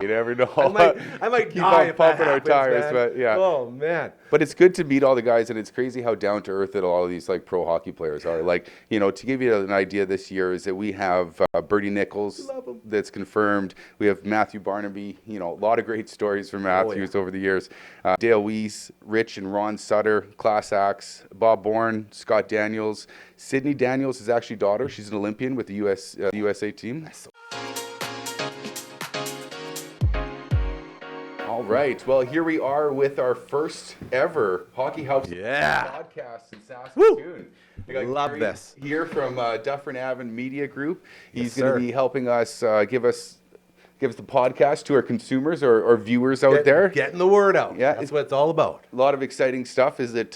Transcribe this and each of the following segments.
never know. I might Keep die on if that pumping our happens, tires, man. but yeah. Oh man. But it's good to meet all the guys, and it's crazy how down to earth that all of these like pro hockey players are. Like, to give you an idea, this year is that we have Bertie Nichols Love him. that's confirmed. We have Matthew Barnaby. A lot of great stories from Matthews over the years. Dale Weiss, Rich and Ron Sutter, class acts. Bob Bourne, Scott Daniels, Sydney Daniels is actually daughter. She's an Olympian with the USA team. All right. Well, here we are with our first ever Hockey House podcast in Saskatoon. We got Love Gary this. here from Dufferin Avon Media Group. He's Yes, going to be helping us give us the podcast to our consumers or viewers out there. Getting the word out. Yeah, That's what it's all about. A lot of exciting stuff is that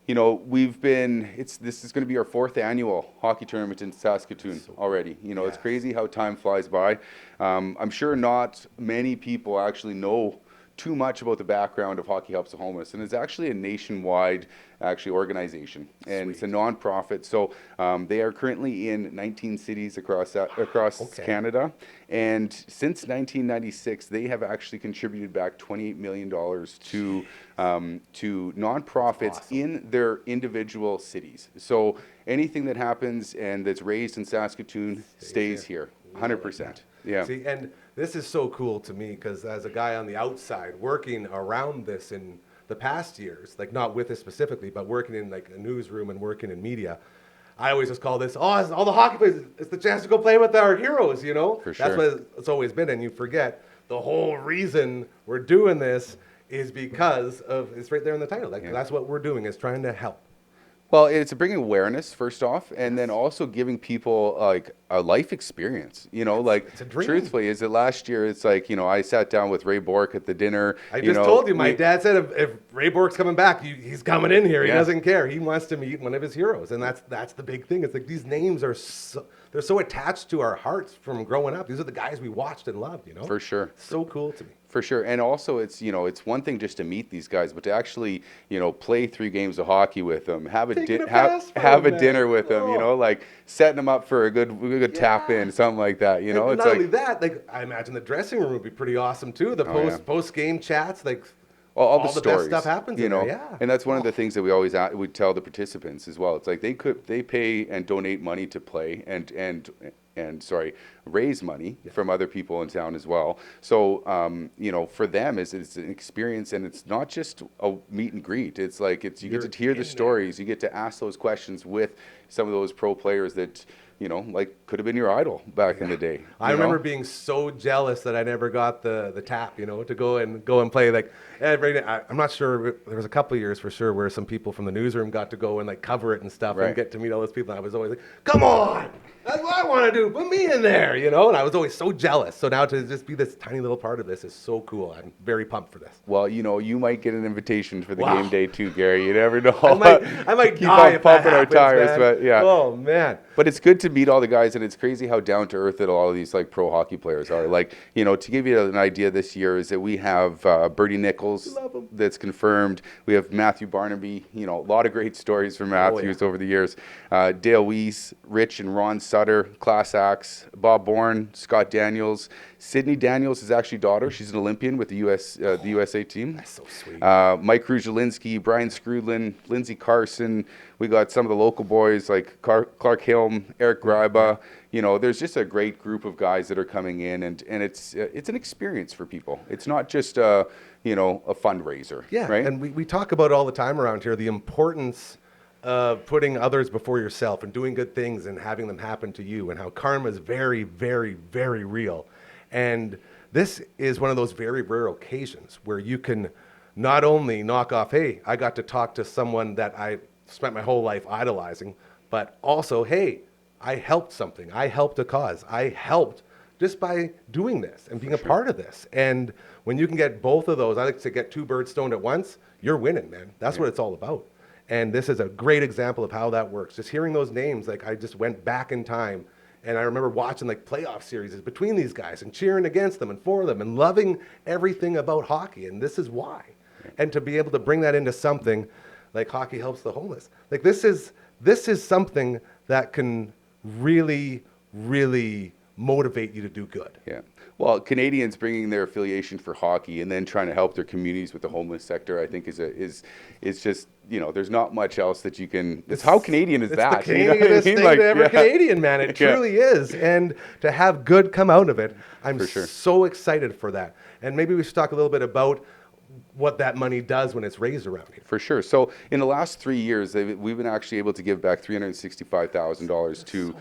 this is going to be our 4th annual hockey tournament in Saskatoon already. It's crazy how time flies by. I'm sure not many people actually know too much about the background of Hockey Helps the Homeless, and it's actually a nationwide organization, and it's a nonprofit. So they are currently in 19 cities across Canada, and since 1996 they have actually contributed back $28 million to nonprofits in their individual cities. So anything that happens and that's raised in Saskatoon stays here, 100%. Yeah. See, and this is so cool to me because as a guy on the outside working around this in the past years, like not with this specifically, but working in like a newsroom and working in media, I always just call this, it's all the hockey players, it's the chance to go play with our heroes, For sure. That's what it's always been, and you forget the whole reason we're doing this is because of, it's right there in the title, that's what we're doing, is trying to help. Well, it's bringing awareness first off, and then also giving people like a life experience. It's a dream. Truthfully, is that last year it's like I sat down with Ray Bork at the dinner. I just told you, my dad said if Ray Bork's coming back, he's coming in here. He doesn't care. He wants to meet one of his heroes, and that's the big thing. It's like these names are they're so attached to our hearts from growing up. These are the guys we watched and loved. For sure. So cool to me. For sure. And also it's one thing just to meet these guys, but to actually, play 3 games of hockey with them, have a dinner with them, like setting them up for a good tap in, something like that, And it's not only that, like I imagine the dressing room would be pretty awesome too. The post game chats, like all the best stories, stuff happens in there, yeah. And that's one of the things that we tell the participants as well. It's like they pay and donate money to play and raise money from other people in town as well. So, for them, it's an experience, and it's not just a meet and greet. It's like you get to hear the stories, you get to ask those questions with some of those pro players that could have been your idol back in the day. I remember being so jealous that I never got the tap, to go and play. Like every day. I'm not sure. There was a couple of years for sure where some people from the newsroom got to go and like cover it and stuff and get to meet all those people. And I was always like, "Come on, that's what I want to do. Put me in there," And I was always so jealous. So now to just be this tiny little part of this is so cool. I'm very pumped for this. Well, you might get an invitation for the game day too, Gary. You never know. I might keep die on if pumping that our happens, tires, man. but yeah. Oh man. But it's good to meet all the guys, and it's crazy how down to earth that all of these like pro hockey players are. Like, to give you an idea, this year is that we have Bertie Nichols that's confirmed. We have Matthew Barnaby. A lot of great stories from Matthews over the years. Dale Weiss, Rich and Ron Sutter, class acts. Bob Bourne, Scott Daniels, Sydney Daniels is actually daughter. She's an Olympian with the USA team. That's so sweet. Mike Rujalinski, Brian Scrudlin, Lindsey Carson. We got some of the local boys like Clark Hilm, Eric Greiba. There's just a great group of guys that are coming in, and it's an experience for people. It's not just a fundraiser. Yeah, right? And we talk about it all the time around here, the importance of putting others before yourself and doing good things and having them happen to you, and how karma is very, very, very real. And this is one of those very rare occasions where you can not only knock off, hey, I got to talk to someone that I spent my whole life idolizing, but also, hey, I helped something. I helped a cause. I helped just by doing this and being a part of this. And when you can get both of those, I like to get 2 birds stoned at once, you're winning, man. That's what it's all about. And this is a great example of how that works. Just hearing those names, like I just went back in time, and I remember watching like playoff series between these guys and cheering against them and for them and loving everything about hockey. And this is why. And to be able to bring that into something like Hockey Helps the Homeless, like this is something that can really, really motivate you to do good. Yeah. Well, Canadians bringing their affiliation for hockey and then trying to help their communities with the homeless sector, I think is just, you know, there's not much else that you can. It's how Canadian is It's that? the You know what I Canadianest mean? thing Like, to ever yeah. Canadian, man. It Yeah. truly is. And to have good come out of it, I'm For sure. so excited for that. And maybe we should talk a little bit about what that money does when it's raised around here. For sure. So in the last 3 years, we've been actually able to give back $365,000 to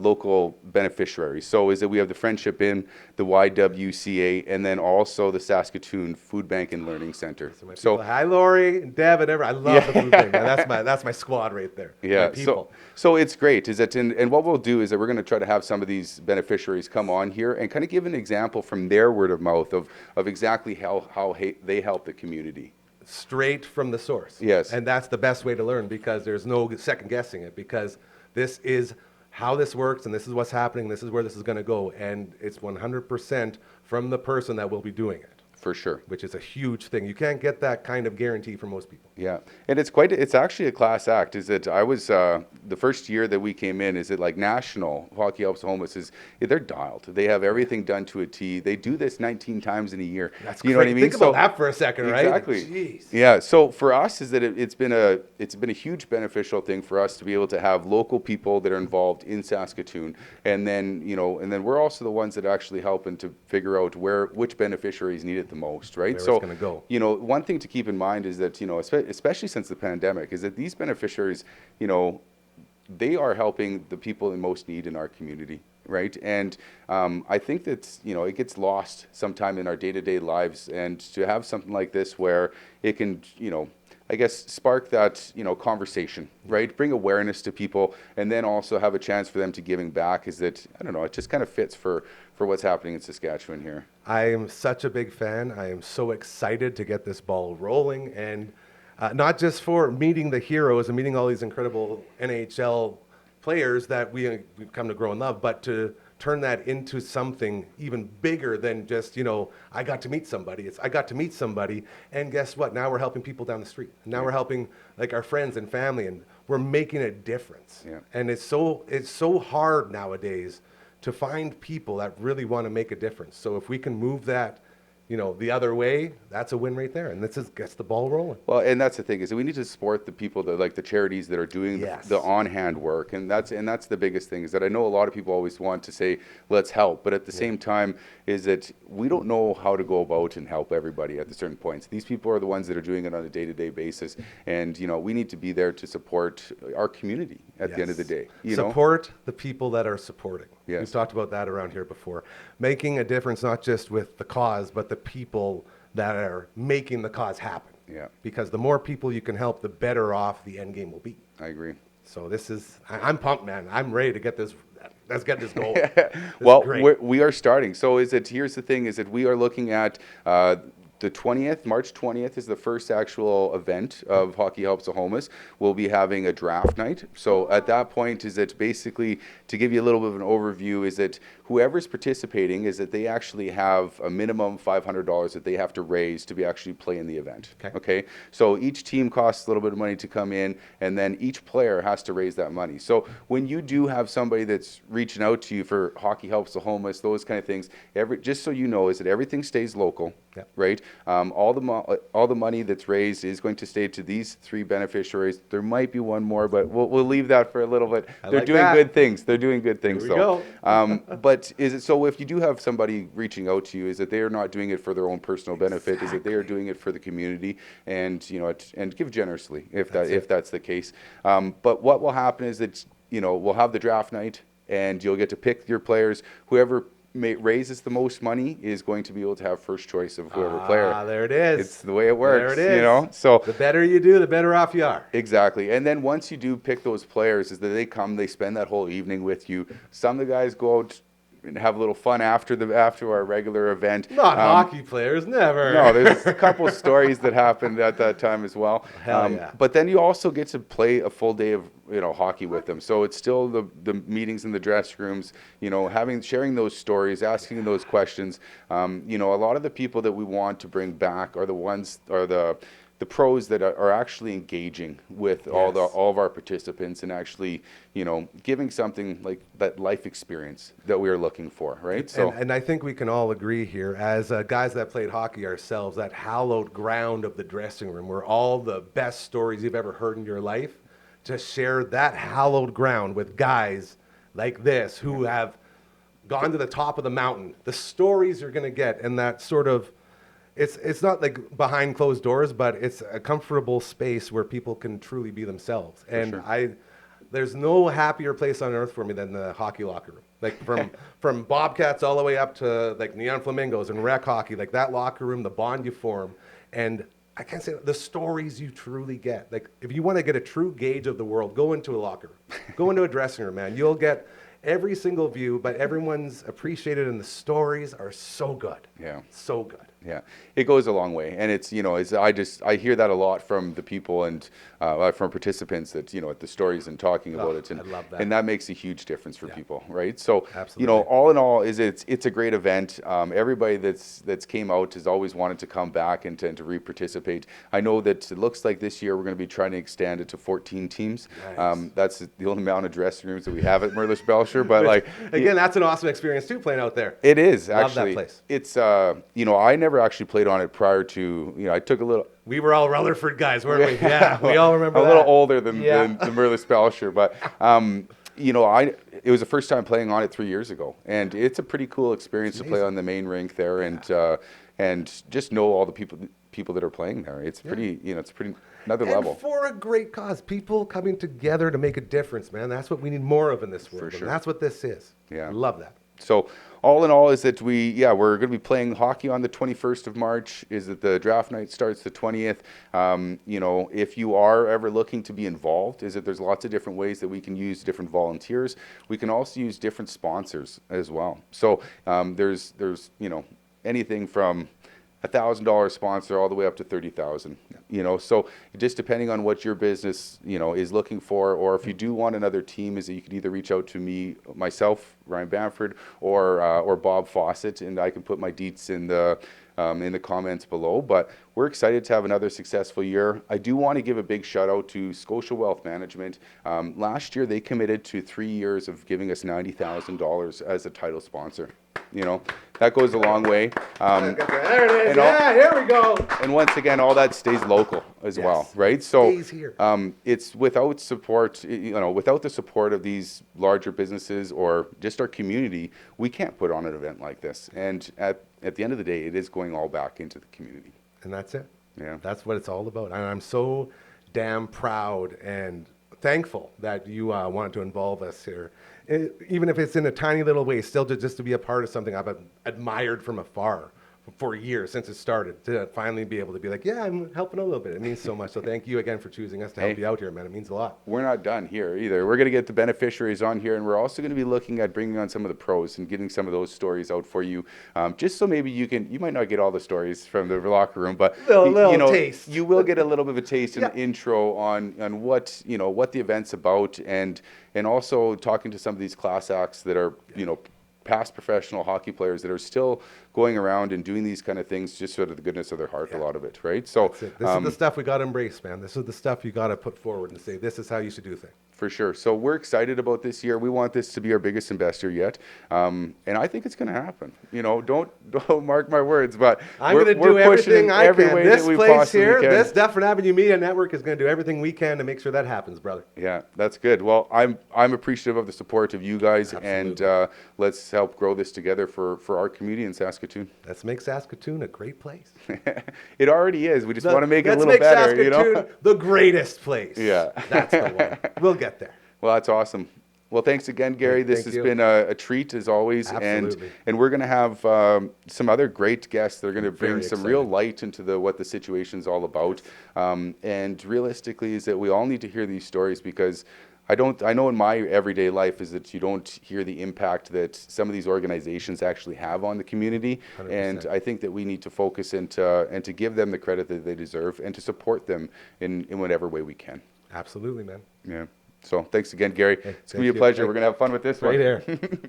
local beneficiaries. So is that we have the Friendship Inn, the YWCA, and then also the Saskatoon Food Bank and Learning Center. So Hi, Lori, Deb, and everyone. I love the food bank, man. That's my squad right there. yeah, My people. so it's great. Is that and what we'll do is that we're going to try to have some of these beneficiaries come on here and kind of give an example from their word of mouth of exactly how they help the community. Straight from the source. Yes. And that's the best way to learn, because there's no second guessing it, because this is how this works and this is what's happening. This is where this is going to go. And it's 100% from the person that will be doing it, For sure. which is a huge thing. You can't get that kind of guarantee from most people. Yeah, and it's actually a class act. Is that I was the first year that we came in. Is it like National Hockey Helps the Homeless? They're dialed. They have everything done to a T. They do this 19 times in a year. That's you know what I crazy. mean? Think about that for a second, right? Exactly. Jeez. Yeah. So for us, is that it's been a huge beneficial thing for us to be able to have local people that are involved in Saskatoon, and then we're also the ones that are actually helping to figure out which beneficiaries need it the most, right? Where So it's gonna go. one thing to keep in mind is that especially since the pandemic, is that these beneficiaries, they are helping the people in most need in our community, right? And I think that it gets lost sometime in our day-to-day lives, and to have something like this where it can I guess spark that conversation, right? Bring awareness to people, and then also have a chance for them to giving back. Is that, I don't know, it just kind of fits for what's happening in Saskatchewan here. I am such a big fan. I am so excited to get this ball rolling, and not just for meeting the heroes and meeting all these incredible NHL players that we've come to grow and love, but to turn that into something even bigger than just, I got to meet somebody. I got to meet somebody, and guess what? Now we're helping people down the street. Now we're helping like our friends and family, and we're making a difference. Yeah. And it's so hard nowadays to find people that really want to make a difference. So if we can move that, the other way, that's a win right there. And this gets the ball rolling. Well, and that's the thing, is that we need to support the people that, like the charities that are doing Yes. the on-hand work, and that's the biggest thing. Is that I know a lot of people always want to say let's help, but at the same time, is that we don't know how to go about and help everybody at the certain points. These people are the ones that are doing it on a day-to-day basis, and we need to be there to support our community at the end of the day. Support the people that are supporting. Yes. We've talked about that around here before. Making a difference, not just with the cause, but the people that are making the cause happen. Yeah. Because the more people you can help, the better off the end game will be. I agree. So I'm pumped, man. I'm ready to get this. Let's get this going. Well, we are starting. So here's the thing, is that we are looking at the 20th, March 20th is the first actual event of Hockey Helps the Homeless. We'll be having a draft night. So at that point, is that basically, to give you a little bit of an overview, is that whoever's participating, is that they actually have a minimum $500 that they have to raise to be actually play in the event. Okay. So each team costs a little bit of money to come in, and then each player has to raise that money. So when you do have somebody that's reaching out to you for Hockey Helps the Homeless, those kind of things, just so you know, is that everything stays local. Yep. Right. All the money that's raised is going to stay to these 3 beneficiaries. There might be one more, but we'll leave that for a little bit. They're like doing that. good things. They're doing good things. Here we go. But is it so? If you do have somebody reaching out to you, is that they are not doing it for their own personal benefit? Is that they are doing it for the community, and and give generously if that's the case. But what will happen is that we'll have the draft night, and you'll get to pick your players. Whoever raises the most money is going to be able to have first choice of whoever player. There it is. It's the way it works. There it is. So the better you do, the better off you are. exactly. And then once you do pick those players, is that they spend that whole evening with you. Some of the guys go out and have a little fun after our regular event. Not hockey players, never. No, there's a couple stories that happened at that time as well. Hell yeah. But then you also get to play a full day of hockey with them. So it's still the meetings in the dressing rooms, sharing those stories, asking those questions. A lot of the people that we want to bring back are the the pros that are actually engaging with all Yes. of our participants and actually, you know, giving something like that life experience that we are looking for, right? So And I think we can all agree here, as guys that played hockey ourselves, that hallowed ground of the dressing room, where all the best stories you've ever heard in your life, to share that hallowed ground with guys like this who have gone to the top of the mountain. The stories you're going to get, and that sort of, it's not like behind closed doors, but it's a comfortable space where people can truly be themselves. And sure. there's no happier place on earth for me than the hockey locker room. Like from Bobcats all the way up to like Neon Flamingos and rec hockey, like that locker room, the bond you form, and I can't say the stories you truly get. Like if you want to get a true gauge of the world, go into a locker room, go into a dressing room, man. You'll get every single view, but everyone's appreciated, and the stories are so good. Yeah. So good. Yeah, it goes a long way, and it's, you know, I hear that a lot from the people and from participants, that, you know, the stories and talking about it, and I love that. and that makes a huge difference for people, right? So, you know, Absolutely. all in all, it's a great event. Everybody that's came out has always wanted to come back and to re-participate. I know that it looks like this year we're going to be trying to extend it to 14 teams. Nice. That's the only amount of dressing rooms that we have at Merlis Belcher, but like Again, that's an awesome experience too, playing out there. it is Love that actually. place. It's you know, I never actually played on it prior to, you know, I took a little. We were all Rutherford guys, weren't we? Yeah, we all remember a that. little older than Yeah. the Merlis Belcher, but you know, it was the first time playing on it 3 years ago, and it's a pretty cool experience to play on the main rink there, and just know all the people that are playing there. It's pretty, you know, it's pretty another And level. for a great cause, people coming together to make a difference, man. That's what we need more of in this world. sure. And that's what this is. Yeah. I love that. So all in all, is that we're going to be playing hockey on the 21st of March. Is that the draft night starts the 20th? You know, if you are ever looking to be involved, is that there's lots of different ways that we can use different volunteers. We can also use different sponsors as well. So there's you know, anything from $1,000 sponsor all the way up to 30,000. You know, so just depending on what your business, you know, is looking for, or if you do want another team, is that you can either reach out to me, myself, Ryan Bamford, or Bob Fawcett, and I can put my deets in the comments below. But we're excited to have another successful year. I do want to give a big shout out to Scotia Wealth Management. Last year they committed to 3 years of giving us $90,000 as a title sponsor. You know, that goes a long way. There it is. and all- Yeah, here we go. And once again, all that stays local as well, right? So Stays here. it's without support, you know, without the support of these larger businesses or just our community, we can't put on an event like this. And at the end of the day, it is going all back into the community. And that's it. Yeah. That's what it's all about. And I'm so damn proud and thankful that you wanted to involve us here. Even if it's in a tiny little way, still just to be a part of something I've admired from afar for years since it started, to finally be able to be like, yeah, I'm helping a little bit. It means so much. So thank you again for choosing us to help Hey. you out here, man. It means a lot. We're not done here either. We're going to get the beneficiaries on here, and we're also going to be looking at bringing on some of the pros and getting some of those stories out for you, just so maybe you might not get all the stories from the locker room, but Little you know, taste. you will get a little bit of a taste and Yeah. an intro on what, you know, what the event's about, and also talking to some of these class acts that are, you know, past professional hockey players that are still going around and doing these kind of things just out of the goodness of their heart, a lot of it, right? So This is the stuff we got to embrace, man. This is the stuff you got to put forward and say, this is how you should do things. for sure. So we're excited about this year. We want this to be our biggest and best year yet, and I think it's going to happen. You know, don't mark my words, but I'm we're going to do pushing everything in I every can. way This that we place possibly here, can. this Dufferin Avenue Media Network is going to do everything we can to make sure that happens, brother. Yeah, that's good. Well, I'm appreciative of the support of you guys, and let's help grow this together for our community in Saskatoon. Let's make Saskatoon a great place. It already is. We just want to make it a Let's little better, Saskatoon you know? the greatest place. Yeah. That's the one. We'll get there. Well, that's awesome. Well, thanks again, Gary. Hey, This thank has you. been a treat as always, Absolutely. and we're going to have some other great guests that are going to bring Very some real excited. light into what the situation's all about. And realistically, is that we all need to hear these stories, because I know in my everyday life is that you don't hear the impact that some of these organizations actually have on the community. 100%. And I think that we need to focus and to give them the credit that they deserve, and to support them in whatever way we can. Absolutely, man. Yeah. So thanks again, Gary. It's going to thank be a you. pleasure. Hey. We're going to have fun with this Right one. here.